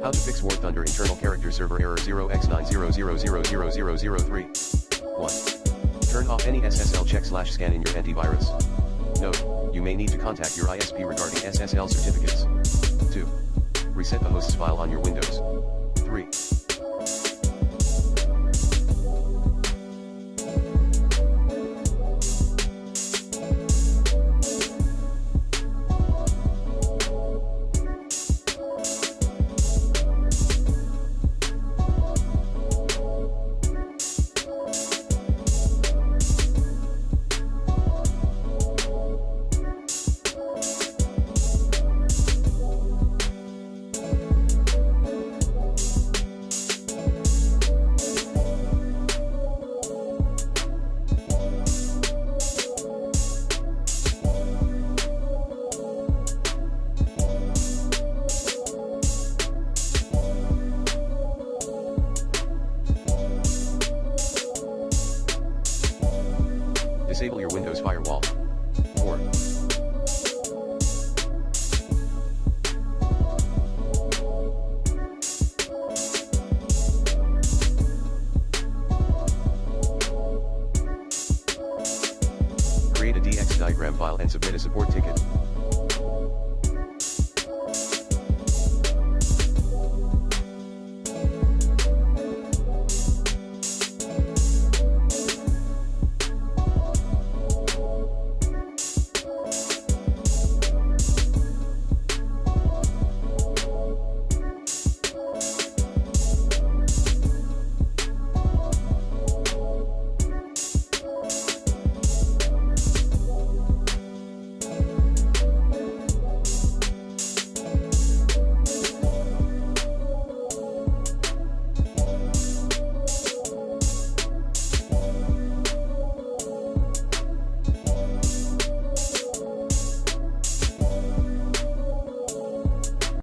How to fix War Thunder internal character server error 0x90000003. 1. Turn off any SSL check/scan in your antivirus. Note, you may need to contact your ISP regarding SSL certificates. 2. Reset the host's file on your Windows. 3. Disable your Windows firewall. 4. Create a DX diagram file and submit a support ticket.